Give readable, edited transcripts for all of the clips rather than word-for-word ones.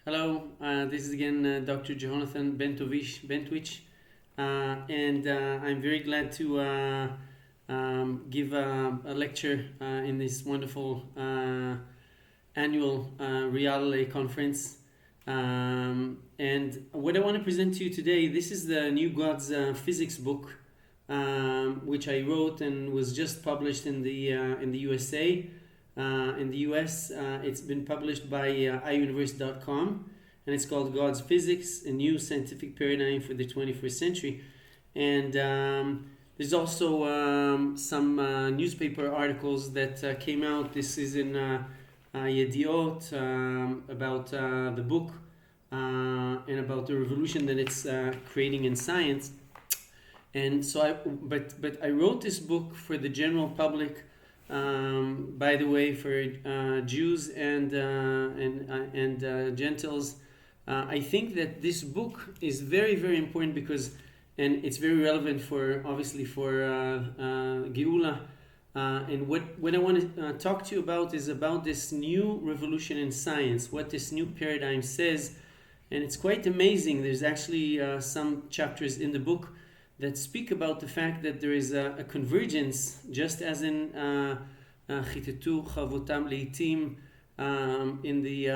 Hello, this is again Dr. Jehonathan Bentovishpublished, and I'm very glad to give a lecture in this wonderful annual RYAL Conference. And what I want to present to you today, this is the New Gods Physics book, which I wrote and was just published in the USA. In the US, it's been published by iUniverse.com, and it's called God's Physics, a New Scientific Paradigm for the 21st Century. And there's also some newspaper articles that came out. This is in Yediot about the book and about the revolution that it's creating in science. And so but I wrote this book for the general public. By the way, for Jews and Gentiles, I think that this book is very, very important because, and it's very relevant for obviously for Geula. And what I want to talk to you about is about this new revolution in science, what this new paradigm says, and it's quite amazing. There's actually some chapters in the book that speak about the fact that there is a convergence, just as in Chitetu Chavotam Leitim, in the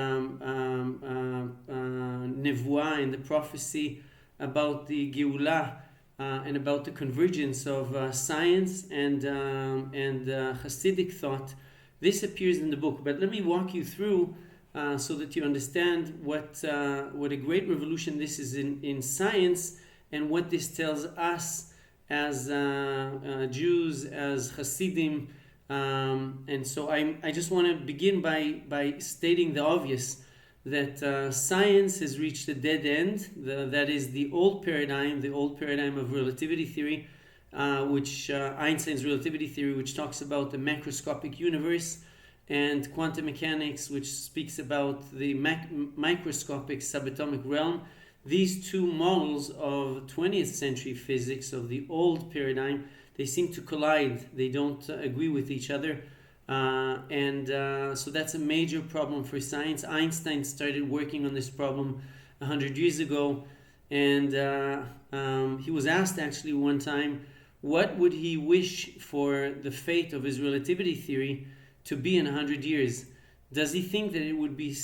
Nevuah, in the prophecy about the Geula, and about the convergence of science and Hasidic thought. This appears in the book, but let me walk you through so that you understand what a great revolution this is in science, and what this tells us as Jews, as Hasidim. And so I just want to begin by stating the obvious, that science has reached a dead end. That is the old paradigm of relativity theory, which Einstein's relativity theory, which talks about the macroscopic universe, and quantum mechanics, which speaks about the microscopic subatomic realm. These two models of 20th century physics, of the old paradigm, they seem to collide. They don't agree with each other. So that's a major problem for science. Einstein started working on this problem 100 years ago. And he was asked actually one time, what would he wish for the fate of his relativity theory to be in 100 years? Does he think that it would be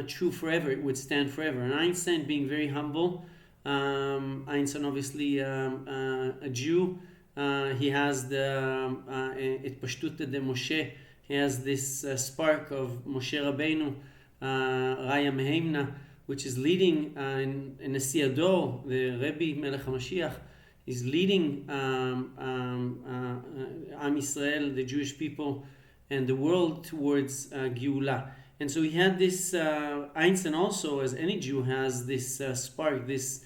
true forever? It would stand forever? And Einstein, being very humble, Einstein obviously a Jew, he has the Pashtuta de Moshe. He has this spark of Moshe Rabbeinu, Raya Mehemna, which is leading in Nasiado, the Rebbi Melech HaMashiach, is leading Am Yisrael, the Jewish people, and the world towards Geula. And so he had this, Einstein also, as any Jew, has this spark, this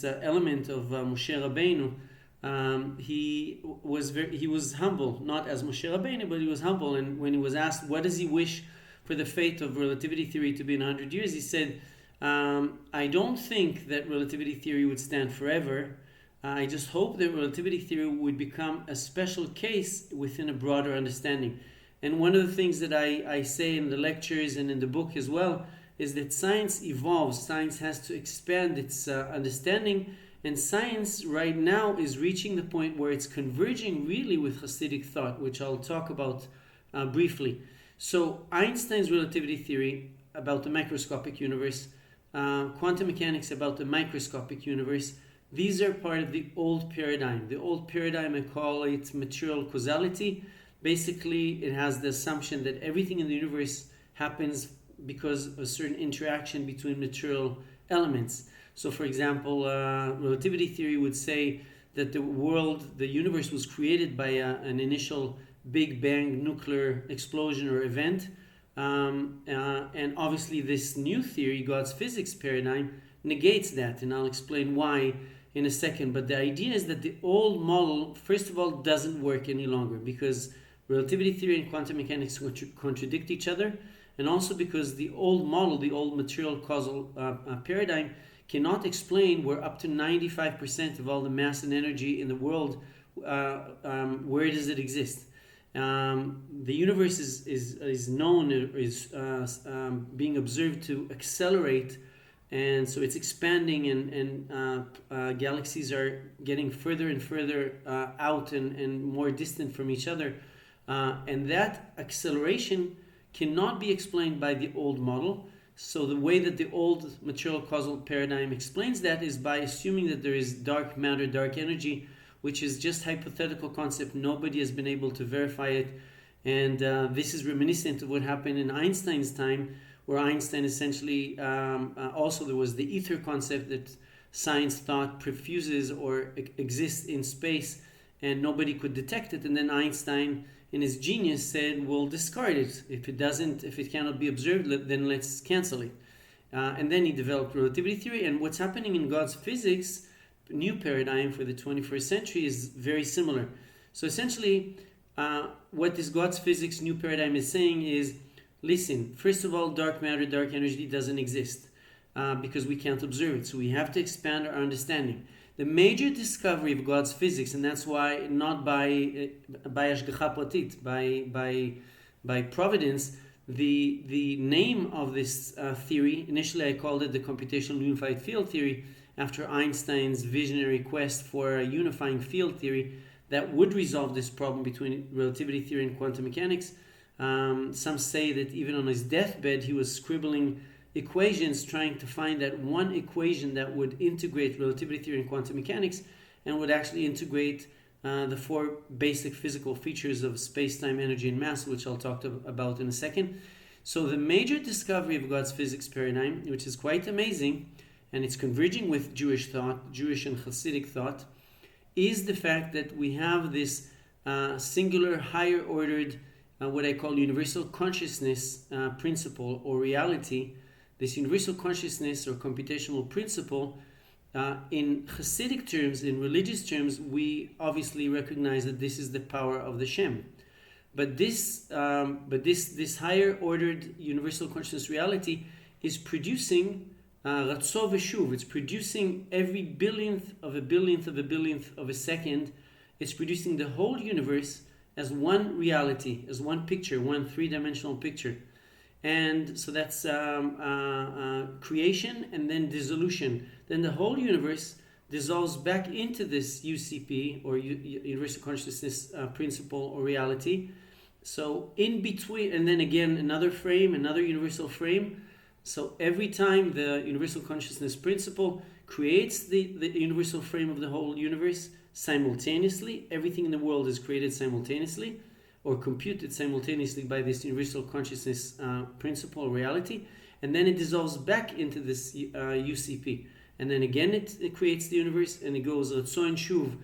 element of Moshe Rabbeinu. He was humble, not as Moshe Rabbeinu, but he was humble. And when he was asked, what does he wish for the fate of relativity theory to be in 100 years, he said, I don't think that relativity theory would stand forever. I just hope that relativity theory would become a special case within a broader understanding. And one of the things that I say in the lectures and in the book as well is that science evolves. Science has to expand its understanding, and science right now is reaching the point where it's converging really with Hasidic thought, which I'll talk about briefly. So Einstein's relativity theory about the macroscopic universe, quantum mechanics about the microscopic universe, these are part of the old paradigm. The old paradigm, I call it material causality. Basically, it has the assumption that everything in the universe happens because of a certain interaction between material elements. So, for example, relativity theory would say that the universe was created by an initial Big Bang nuclear explosion or event. And obviously, this new theory, God's physics paradigm, negates that. And I'll explain why in a second. But the idea is that the old model, first of all, doesn't work any longer because relativity theory and quantum mechanics contradict each other, and also because the old model, the old material causal paradigm, cannot explain where up to 95% of all the mass and energy in the world, where does it exist? The universe is known, is being observed to accelerate, and so it's expanding, and galaxies are getting further and further out and more distant from each other. And that acceleration cannot be explained by the old model. So the way that the old material causal paradigm explains that is by assuming that there is dark matter, dark energy, which is just hypothetical concept. Nobody has been able to verify it. And this is reminiscent of what happened in Einstein's time, where Einstein essentially, also there was the ether concept that science thought perfuses or exists in space, and nobody could detect it. And then Einstein, in his genius, said, we'll discard it. If it cannot be observed, then let's cancel it. And then he developed relativity theory. And what's happening in God's physics, new paradigm for the 21st century, is very similar. So essentially, what this God's physics new paradigm is saying is, listen, first of all, dark matter, dark energy doesn't exist because we can't observe it. So we have to expand our understanding. The major discovery of God's physics, and that's why not by Ashgacha Pratit, by providence, the name of this theory, initially I called it the computational unified field theory, after Einstein's visionary quest for a unifying field theory that would resolve this problem between relativity theory and quantum mechanics. Some say that even on his deathbed he was scribbling equations, trying to find that one equation that would integrate relativity theory and quantum mechanics and would actually integrate the four basic physical features of space-time, energy, and mass, which I'll talk about in a second. So the major discovery of God's physics paradigm, which is quite amazing, and it's converging with Jewish thought, Jewish and Hasidic thought, is the fact that we have this singular, higher ordered, what I call universal consciousness principle or reality. This universal consciousness or computational principle, in Hasidic terms, in religious terms, we obviously recognize that this is the power of the Shem. But this higher ordered universal consciousness reality is producing Ratzo v'shuv. It's producing every billionth of a billionth of a billionth of a second. It's producing the whole universe as one reality, as one picture, one three-dimensional picture. And so that's creation and then dissolution. Then the whole universe dissolves back into this UCP or universal consciousness principle or reality. So in between, and then again another frame, another universal frame. So every time the universal consciousness principle creates the universal frame of the whole universe simultaneously, everything in the world is created simultaneously or computed simultaneously by this universal consciousness principle or reality, and then it dissolves back into this UCP, and then again it creates the universe, and it goes Ratzo and Shuv,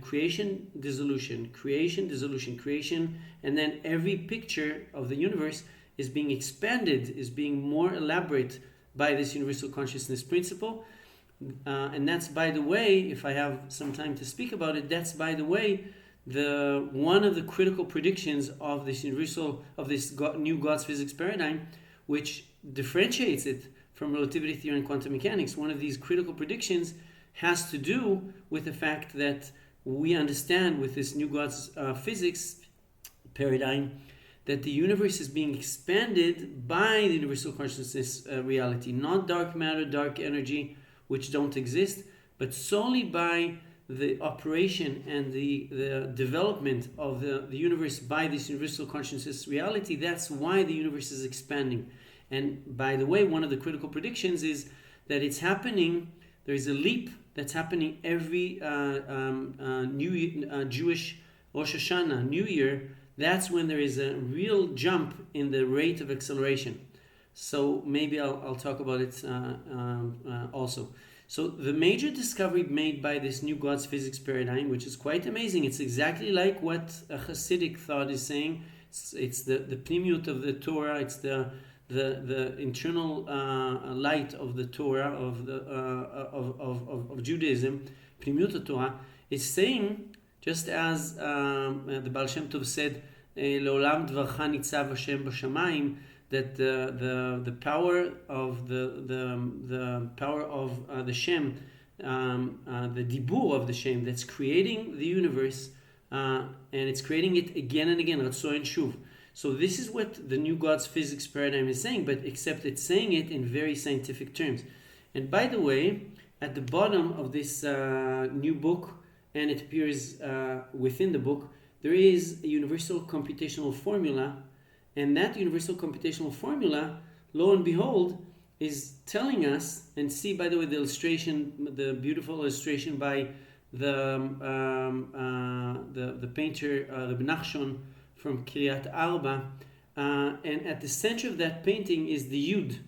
creation, dissolution, creation, dissolution, creation, and then every picture of the universe is being expanded, is being more elaborate by this universal consciousness principle. And that's, by the way, if I have some time to speak about it, that's, by the way, one of the critical predictions of this new God's physics paradigm, which differentiates it from relativity theory and quantum mechanics. One of these critical predictions has to do with the fact that we understand with this new God's physics paradigm that the universe is being expanded by the universal consciousness reality, not dark matter, dark energy, which don't exist, but solely by the operation and the development of the universe by this universal consciousness reality. That's why the universe is expanding. And by the way, one of the critical predictions is that it's happening, there is a leap that's happening every Jewish Rosh Hashanah, New Year. That's when there is a real jump in the rate of acceleration. So maybe I'll talk about it also. So the major discovery made by this new God's physics paradigm, which is quite amazing, it's exactly like what a Hasidic thought is saying. It's the pnimiut of the Torah. It's the internal light of the Torah of Judaism. Pnimiut Torah is saying, just as the Baal Shem Tov said, "Leolam dvarcha nitzav Hashem b'shamayim," that the power of the power of the Shem, the dibur of the Shem that's creating the universe, and it's creating it again and again, Ratzo and Shuv. So this is what the new God's physics paradigm is saying, but except it's saying it in very scientific terms. And by the way, at the bottom of this new book, and it appears within the book, there is a universal computational formula, and that universal computational formula, lo and behold, is telling us, and see, by the way, the illustration, the beautiful illustration by the painter, the Nachshon from Kiryat Arba, and at the center of that painting is the Yud.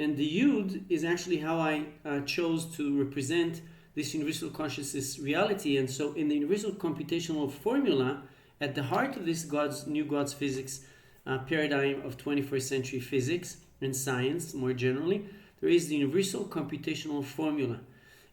And the Yud is actually how I chose to represent this universal consciousness reality. And so in the universal computational formula, at the heart of this new God's physics paradigm of 21st century physics and science more generally, there is the universal computational formula.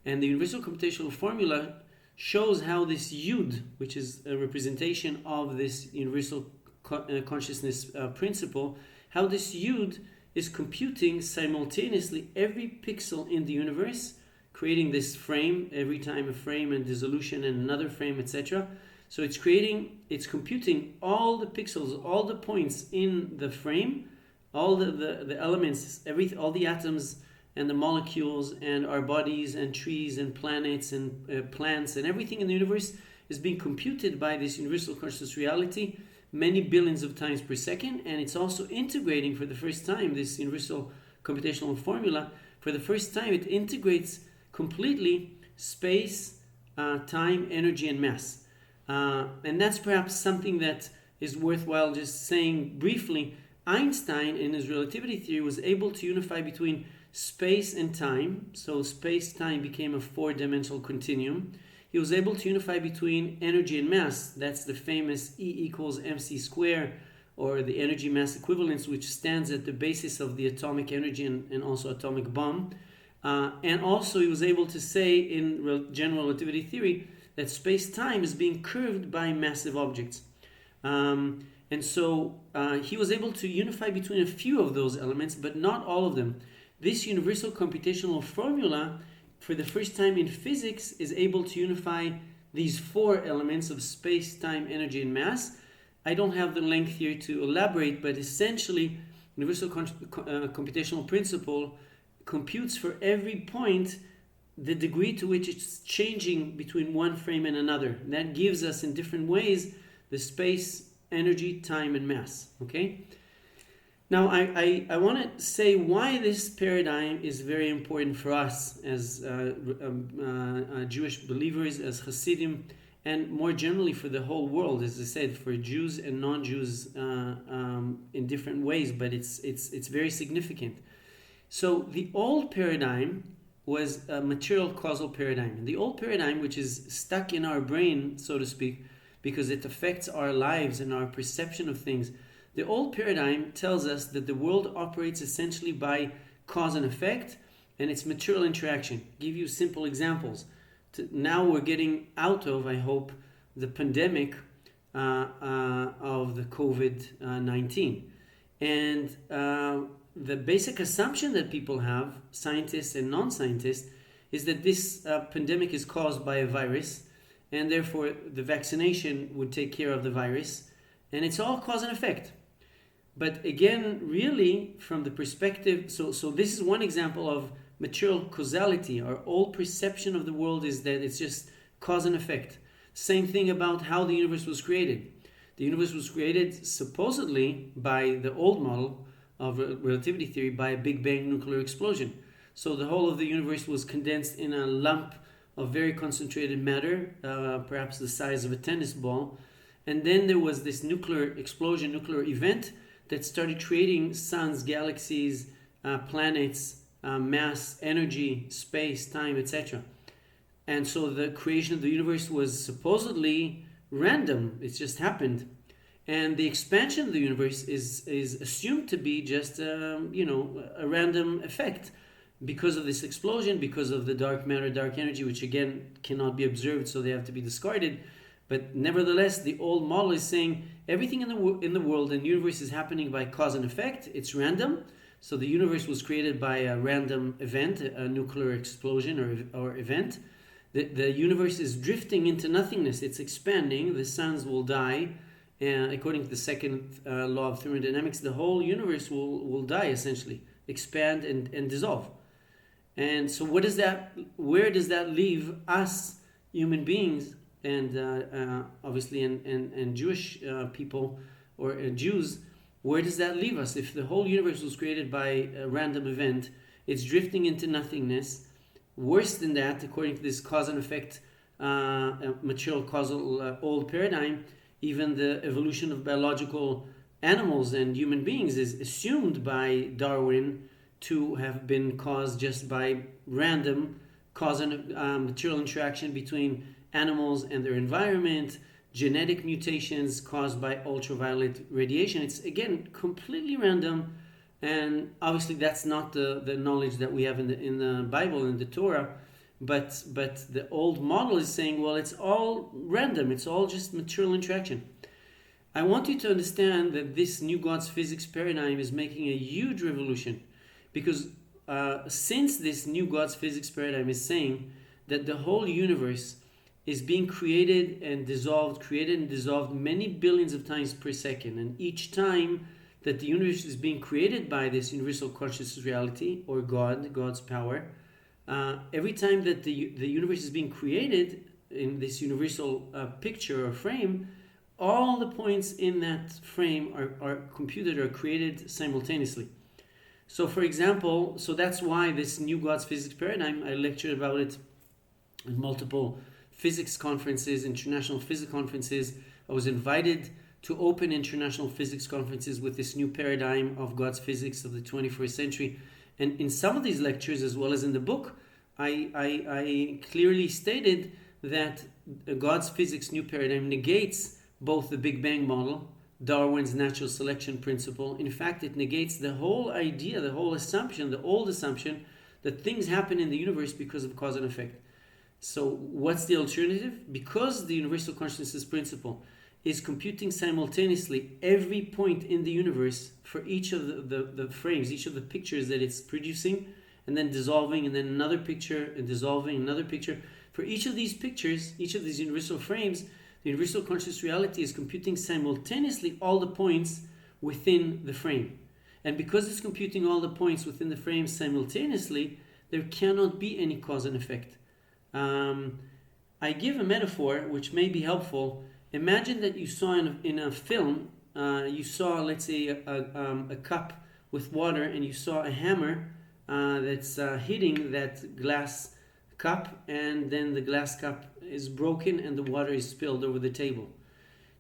And the universal computational formula shows how this Yud, which is a representation of this universal consciousness principle, how this Yud is computing simultaneously every pixel in the universe, creating this frame, every time a frame and dissolution and another frame, etc. So it's computing all the pixels, all the points in the frame, all the elements, all the atoms and the molecules and our bodies and trees and planets and plants and everything in the universe is being computed by this universal consciousness reality many billions of times per second, and it's also integrating for the first time this universal computational formula. For the first time, it integrates completely space, time, energy, and mass. And that's perhaps something that is worthwhile just saying briefly. Einstein, in his relativity theory, was able to unify between space and time. So space-time became a four-dimensional continuum. He was able to unify between energy and mass. That's the famous E equals mc square, or the energy mass equivalence, which stands at the basis of the atomic energy and also atomic bomb. And also he was able to say in general relativity theory that space-time is being curved by massive objects. And so he was able to unify between a few of those elements, but not all of them. This universal computational formula, for the first time in physics, is able to unify these four elements of space, time, energy, and mass. I don't have the length here to elaborate, but essentially, universal computational principle computes for every point the degree to which it's changing between one frame and another. That gives us in different ways the space, energy, time, and mass. Okay? Now, I want to say why this paradigm is very important for us as Jewish believers, as Hasidim, and more generally for the whole world, as I said, for Jews and non-Jews in different ways, but it's very significant. So the old paradigm was a material causal paradigm. And the old paradigm, which is stuck in our brain, so to speak, because it affects our lives and our perception of things, the old paradigm tells us that the world operates essentially by cause and effect, and it's material interaction. I'll give you simple examples. Now we're getting out of, I hope, the pandemic of the COVID-19. And the basic assumption that people have, scientists and non-scientists, is that this pandemic is caused by a virus, and therefore the vaccination would take care of the virus, and it's all cause and effect. But again, really, from the perspective, so this is one example of material causality. Our old perception of the world is that it's just cause and effect. Same thing about how the universe was created. The universe was created supposedly by the old model of relativity theory by a Big Bang nuclear explosion. So the whole of the universe was condensed in a lump of very concentrated matter, perhaps the size of a tennis ball. And then there was this nuclear explosion, nuclear event, that started creating suns, galaxies, planets, mass, energy, space, time, etc. And so the creation of the universe was supposedly random. It just happened. And the expansion of the universe is assumed to be just a random effect because of this explosion, because of the dark matter, dark energy, which again cannot be observed, so they have to be discarded. But nevertheless, the old model is saying everything in the world and universe is happening by cause and effect. It's random. So the universe was created by a random event, a nuclear explosion or event. The universe is drifting into nothingness. It's expanding. The suns will die. And according to the second law of thermodynamics, the whole universe will die, essentially, expand and dissolve. And so where does that leave us, human beings, and obviously and Jewish people or Jews? Where does that leave us? If the whole universe was created by a random event, it's drifting into nothingness. Worse than that, according to this cause and effect material causal old paradigm, even the evolution of biological animals and human beings is assumed by Darwin to have been caused just by random cause and material interaction between animals and their environment, genetic mutations caused by ultraviolet radiation. It's, again, completely random, and obviously that's not the knowledge that we have in the Bible, in the Torah, but the old model is saying, well, it's all random, it's all just material interaction. I want you to understand that this new God's physics paradigm is making a huge revolution, because since this new God's physics paradigm is saying that the whole universe is being created and dissolved many billions of times per second, and each time that the universe is being created by this universal consciousness reality, or God's power, every time that the universe is being created in this universal picture or frame, all the points in that frame are computed or created simultaneously. So for example, that's why this new God's physics paradigm, I lectured about it in multiple physics conferences, international physics conferences. I was invited to open international physics conferences with this new paradigm of God's physics of the 21st century. And in some of these lectures, as well as in the book, I clearly stated that God's physics new paradigm negates both the Big Bang model, Darwin's natural selection principle. In fact, it negates the whole idea, the whole assumption, the old assumption that things happen in the universe because of cause and effect. So what's the alternative? Because the universal consciousness principle is computing simultaneously every point in the universe for each of the frames, each of the pictures that it's producing, and then dissolving, and then another picture, and dissolving, another picture. For each of these pictures, each of these universal frames, the universal conscious reality is computing simultaneously all the points within the frame. And because it's computing all the points within the frame simultaneously, there cannot be any cause and effect. I give a metaphor which may be helpful. Imagine that you saw in a film, you saw, let's say, a cup with water, and you saw a hammer that's hitting that glass cup, and then the glass cup is broken and the water is spilled over the table.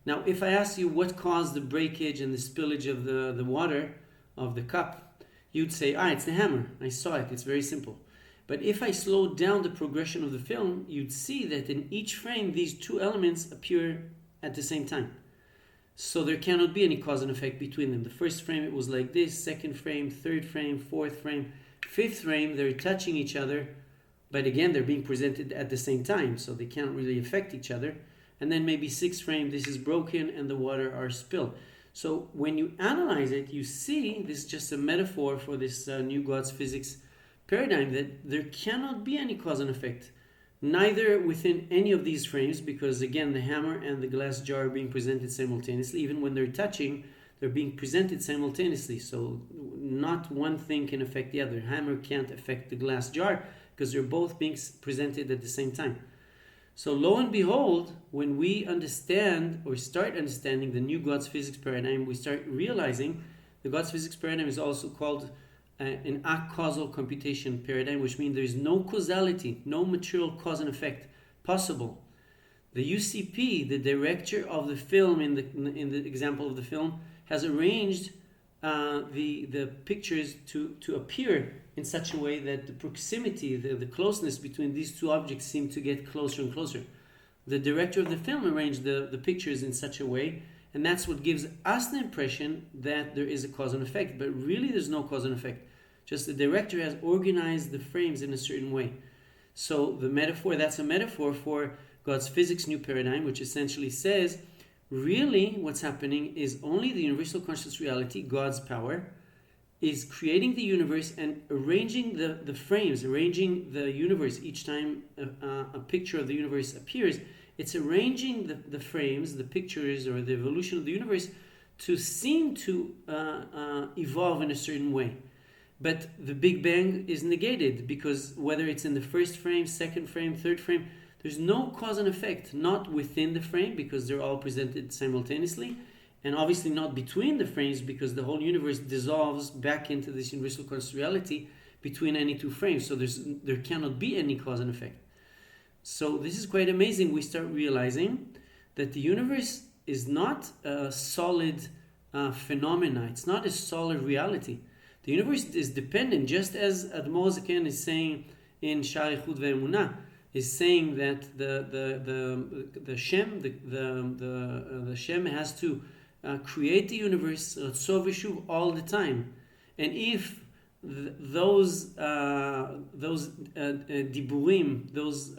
Now, if I ask you what caused the breakage and the spillage of the water of the cup, you'd say, it's the hammer. I saw it. It's very simple. But if I slowed down the progression of the film, you'd see that in each frame, these two elements appear at the same time. So there cannot be any cause and effect between them. The first frame, it was like this. Second frame, third frame, fourth frame, fifth frame, they're touching each other. But again, they're being presented at the same time, so they can't really affect each other. And then maybe sixth frame, this is broken and the water are spilled. So when you analyze it, you see this is just a metaphor for this new God's physics paradigm, that there cannot be any cause and effect, neither within any of these frames, because again, the hammer and the glass jar are being presented simultaneously. Even when they're touching, they're being presented simultaneously. So not one thing can affect the other. Hammer can't affect the glass jar because they're both being presented at the same time. So lo and behold, when we understand or start understanding the new God's physics paradigm, we start realizing the God's physics paradigm is also called an acausal computation paradigm, which means there is no causality, no material cause and effect possible. The UCP, the director of the film, in the example of the film, has arranged the pictures to appear in such a way that the proximity, the closeness between these two objects seem to get closer and closer. The director of the film arranged the pictures in such a way, and that's what gives us the impression that there is a cause and effect, but really there's no cause and effect. Just the director has organized the frames in a certain way. So that's a metaphor for God's physics new paradigm, which essentially says, really what's happening is only the universal conscious reality, God's power, is creating the universe and arranging the frames, arranging the universe. Each time a picture of the universe appears, it's arranging the frames, the pictures, or the evolution of the universe to seem to evolve in a certain way. But the Big Bang is negated, because whether it's in the first frame, second frame, third frame, there's no cause and effect, not within the frame, because they're all presented simultaneously, and obviously not between the frames, because the whole universe dissolves back into this universal conscious reality between any two frames. So there cannot be any cause and effect. So this is quite amazing. We start realizing that the universe is not a solid phenomena. It's not a solid reality. The universe is dependent, just as Admor Zaken is saying in Shar Yichud Ve'emunah, is saying that the Shem has to create the universe all the time, and if those diburim, those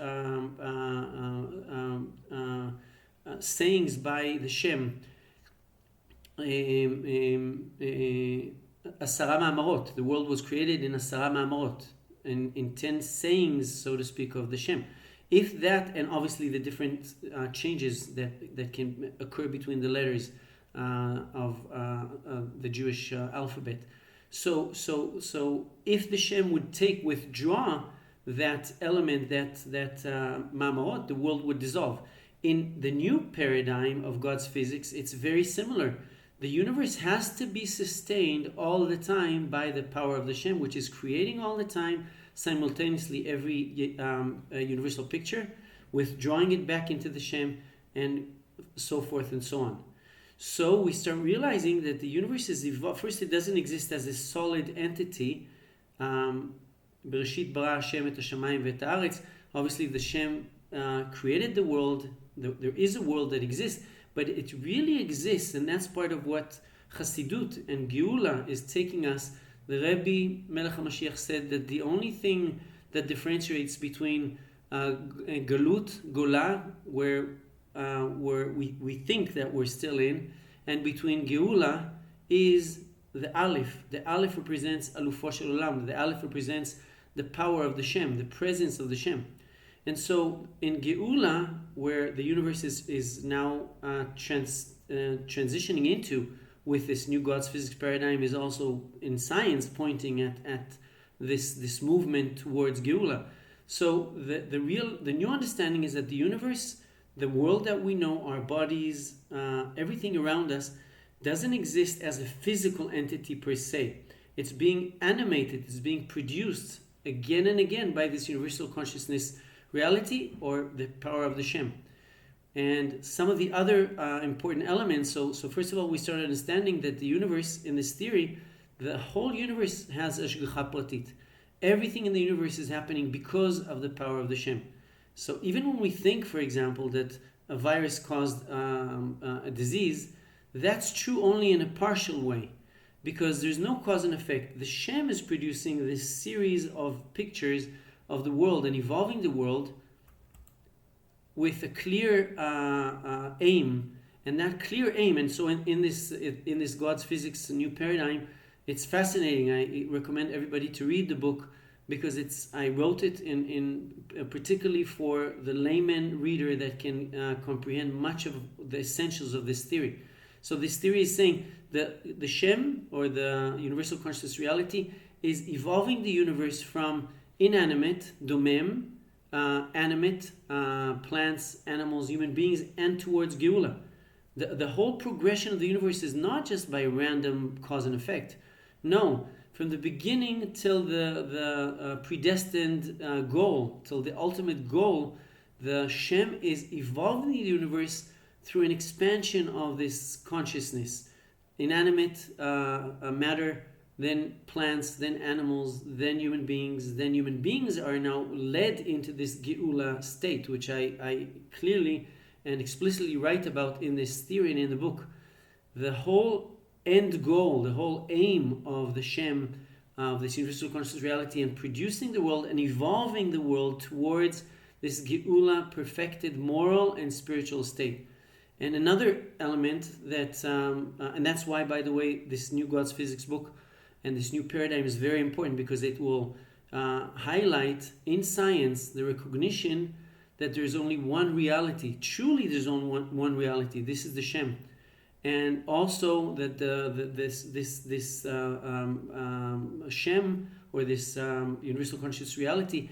sayings by the Shem, Asara Ma'amarot, the world was created in Asara Ma'amarot, in 10 sayings, so to speak, of the Shem. If that, and obviously the different changes that can occur between the letters of the Jewish alphabet. So if the Shem would withdraw that element, that Ma'amarot, the world would dissolve. In the new paradigm of God's physics, it's very similar. The universe has to be sustained all the time by the power of the Shem, which is creating all the time, simultaneously, every universal picture, withdrawing it back into the Shem, and so forth and so on. So we start realizing that the universe is evolved. First, it doesn't exist as a solid entity. Bereshit bara Hashem et hashamayim ve'et haaretz. Obviously, the Shem created the world. There is a world that exists, but it really exists, and that's part of what Chassidut and Geula is taking us. The Rebbi Melech HaMashiach said that the only thing that differentiates between Galut, Gola, where we think that we're still in, and between Geula is the Aleph. The Aleph represents Alufo Shel Olam. The Aleph represents the power of the Shem, the presence of the Shem. And so in Geula, where the universe is now transitioning into, with this new God's physics paradigm, is also in science pointing at this movement towards Geula. So the new understanding is that the universe, the world that we know, our bodies, everything around us, doesn't exist as a physical entity per se. It's being animated, it's being produced again and again by this universal consciousness reality, or the power of the Shem. And some of the other important elements, so first of all, we start understanding that the universe, in this theory, the whole universe has Ashgacha Pratit. Everything in the universe is happening because of the power of the Shem. So even when we think, for example, that a virus caused a disease, that's true only in a partial way, because there's no cause and effect. The Shem is producing this series of pictures of the world and evolving the world with a clear aim, and that clear aim. And so in this God's physics new paradigm, it's fascinating. I recommend everybody to read the book, because I wrote it in particularly for the layman reader that can comprehend much of the essentials of this theory. So this theory is saying that the Shem, or the universal conscious reality, is evolving the universe from inanimate, domem, animate, plants, animals, human beings, and towards Geula. The whole progression of the universe is not just by random cause and effect. No, from the beginning till the predestined goal, till the ultimate goal, the Shem is evolving the universe through an expansion of this consciousness. Inanimate matter, then plants, then animals, then human beings. Then human beings are now led into this Geula state, which I clearly and explicitly write about in this theory and in the book. The whole end goal, the whole aim of the Shem, of this universal conscious reality, and producing the world and evolving the world towards this Geula, perfected moral and spiritual state. And another element that, and that's why, by the way, this new God's Physics book and this new paradigm is very important because it will highlight in science the recognition that there's only one reality. Truly, there's only one reality. This is the Shem, and also that this Shem, or this universal conscious reality,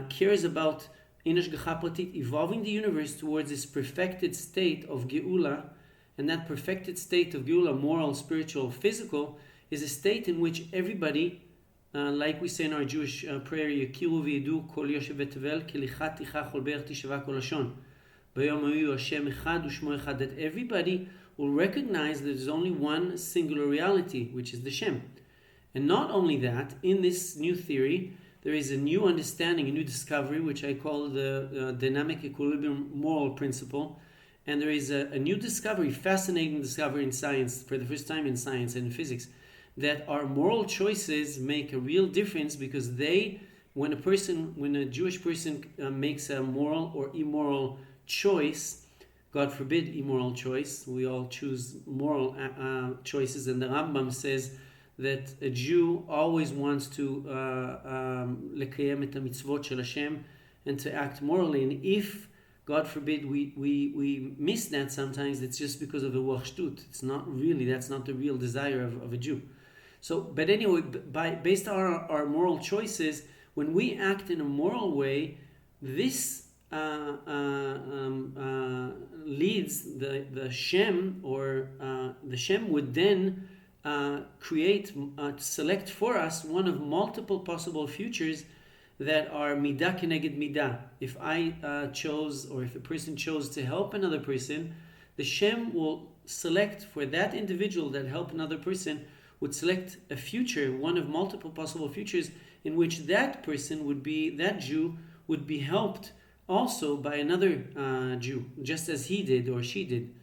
cares about in Hashgacha Pratit evolving the universe towards this perfected state of Geula, and that perfected state of Geula, moral, spiritual, physical, is a state in which everybody, like we say in our Jewish prayer, Yakiru v'yidu kol yoshev v'tevel ki lichat ticha chol be'er tishava kol lashon b'yom ha'yu Hashem echad u'shmo echad, that everybody will recognize that there's only one singular reality, which is the Shem. And not only that, in this new theory, there is a new understanding, a new discovery, which I call the dynamic equilibrium moral principle. And there is a new discovery, fascinating discovery in science, for the first time in science and in physics, that our moral choices make a real difference, because when a Jewish person makes a moral or immoral choice, God forbid immoral choice, we all choose moral choices, and the Rambam says that a Jew always wants to lekayem et mitzvot shel Hashem, and to act morally. And if, God forbid, we miss that sometimes, it's just because of a ruach shtut. It's not really, that's not the real desire of a Jew. So, but anyway, based on our moral choices, when we act in a moral way, this leads the Shem, or the Shem would then select for us one of multiple possible futures that are midah keneged midah. If I chose, or if a person chose to help another person, the Shem will select for that individual that helped another person, would select a future, one of multiple possible futures, in which that person that Jew would be helped also by another Jew, just as he did or she did.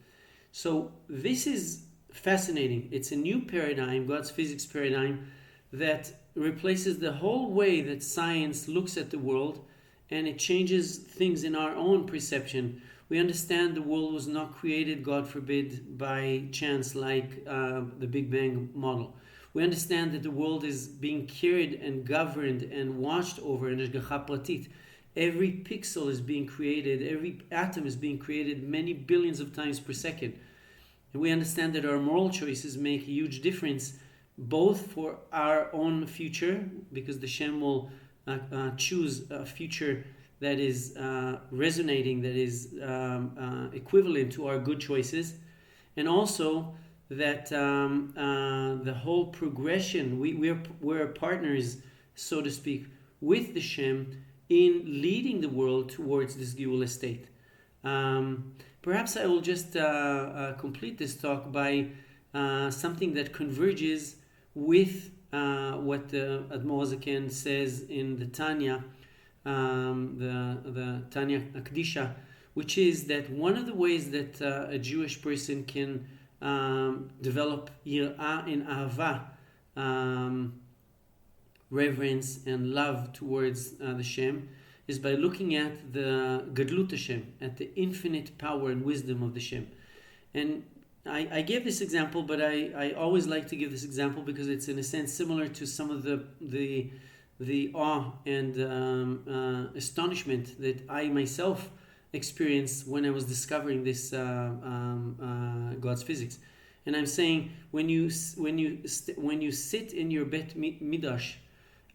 So this is fascinating. It's a new paradigm, God's physics paradigm, that replaces the whole way that science looks at the world, and it changes things in our own perception. We understand the world was not created, God forbid, by chance, like the Big Bang model. We understand that the world is being carried and governed and watched over in Hashgacha Pratit. Every pixel is being created, every atom is being created many billions of times per second. And we understand that our moral choices make a huge difference, both for our own future, because the Shem will choose a future that is resonating, that is equivalent to our good choices, and also that the whole progression, we're partners, so to speak, with the Shem in leading the world towards this Geula state. Perhaps I will just complete this talk by something that converges with what the Admor Zaken says in the Tanya, the Tanya Akdisha, which is that one of the ways that a Jewish person can develop yirah and ahava, reverence and love towards the Shem, is by looking at the Gadlut Hashem, at the infinite power and wisdom of the Shem. And I gave this example, but I always like to give this example because it's in a sense similar to some of the awe and astonishment that I myself experienced when I was discovering this God's physics. And I'm saying, when you sit in your Bet Midrash,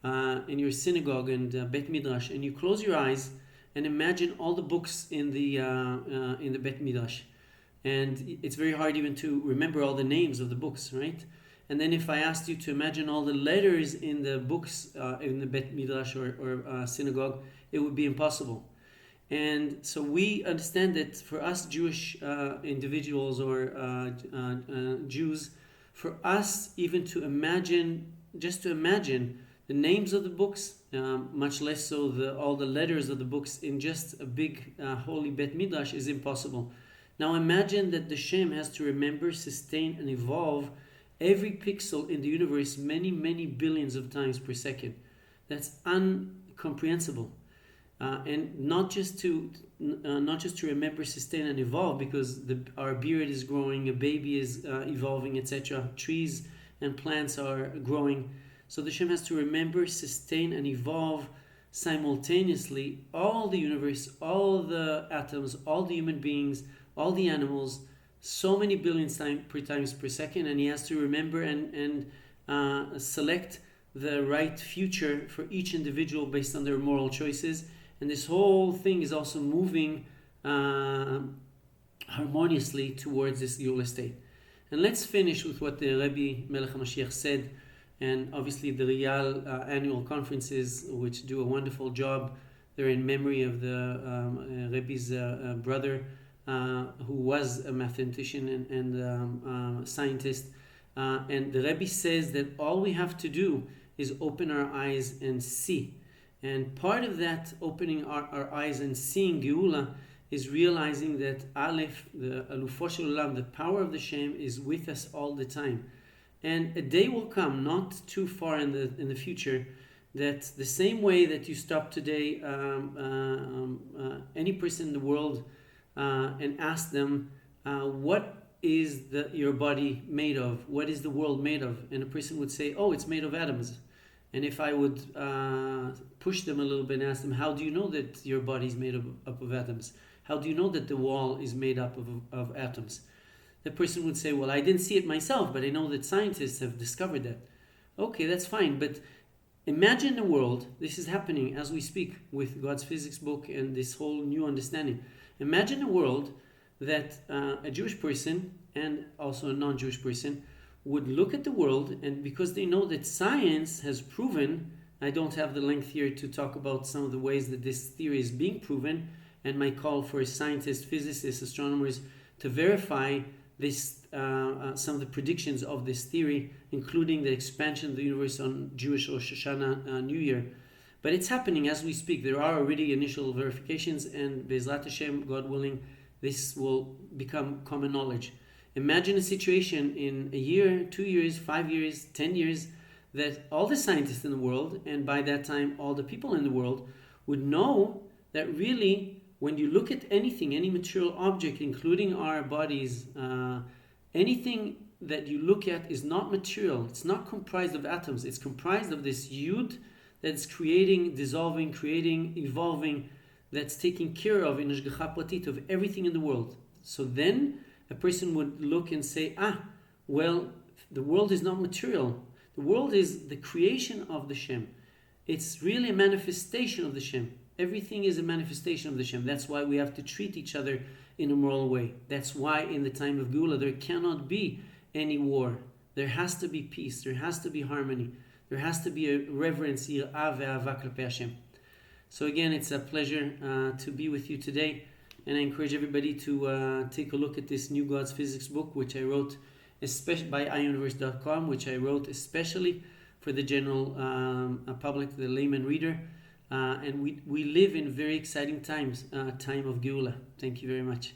in your synagogue and Bet Midrash, and you close your eyes and imagine all the books in the Bet Midrash, and it's very hard even to remember all the names of the books, right? And then if I asked you to imagine all the letters in the books in the Bet Midrash or synagogue, it would be impossible. And so we understand that for us Jewish individuals or Jews, for us even to imagine, just to imagine the names of the books, much less so all the letters of the books in just a big holy Bet Midrash, is impossible. Now imagine that the Shem has to remember, sustain, and evolve every pixel in the universe many, many billions of times per second. That's incomprehensible. And not just to remember, sustain, and evolve, because our beard is growing, a baby is evolving, etc. Trees and plants are growing. So the Shem has to remember, sustain, and evolve simultaneously all the universe, all the atoms, all the human beings, all the animals, so many billions times per second, and he has to remember and select the right future for each individual based on their moral choices. And this whole thing is also moving harmoniously towards this Geula state. And let's finish with what the Rebbi Melech HaMashiach said. And obviously the RYAL Annual Conferences, which do a wonderful job, they're in memory of the Rebbi's brother, who was a mathematician and scientist. And the Rebbi says that all we have to do is open our eyes and see. And part of that opening our eyes and seeing Geula is realizing that Aleph, the Alufo Shel Olam, the power of the Shem, is with us all the time. And a day will come, not too far in the future, that the same way that you stop today any person in the world and ask them, what is your body made of? What is the world made of? And a person would say, oh, it's made of atoms. And if I would push them a little bit and ask them, how do you know that your body is made up of atoms? How do you know that the wall is made up of atoms? The person would say, well, I didn't see it myself, but I know that scientists have discovered that. Okay, that's fine, but imagine a world, this is happening as we speak with God's physics book and this whole new understanding. Imagine a world that a Jewish person and also a non-Jewish person would look at the world, and because they know that science has proven, I don't have the length here to talk about some of the ways that this theory is being proven, and my call for scientists, physicists, astronomers to verify this, some of the predictions of this theory, including the expansion of the universe on Jewish Rosh Hashanah New Year. But it's happening as we speak. There are already initial verifications, and Be'ezrat Hashem, God willing, this will become common knowledge. Imagine a situation in a year, 2 years, 5 years, 10 years, that all the scientists in the world, and by that time all the people in the world, would know that really when you look at anything, any material object, including our bodies, anything that you look at is not material. It's not comprised of atoms. It's comprised of this yud that's creating, dissolving, creating, evolving, that's taking care of in Hashgacha Pratit of everything in the world. So then a person would look and say, well, the world is not material. The world is the creation of the Shem. It's really a manifestation of the Shem. Everything is a manifestation of the Shem. That's why we have to treat each other in a moral way. That's why in the time of Geula there cannot be any war. There has to be peace. There has to be harmony. There has to be a reverence, yirah ve'ahava k'lapei Hashem. So again, it's a pleasure to be with you today. And I encourage everybody to take a look at this new God's Physics book, which I wrote especially by iUniverse.com, which I wrote especially for the general public, the layman reader. And we live in very exciting times, time of Geula. Thank you very much.